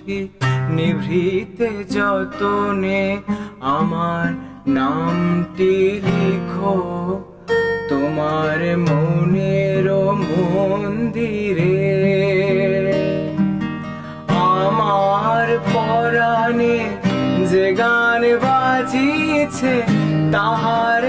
পুঁথি নিভৃতে যতনে আমার নামটি লিখো তোমার মনের মন্দিরে। আমার পরাণে যে গান বাজিছে তাহার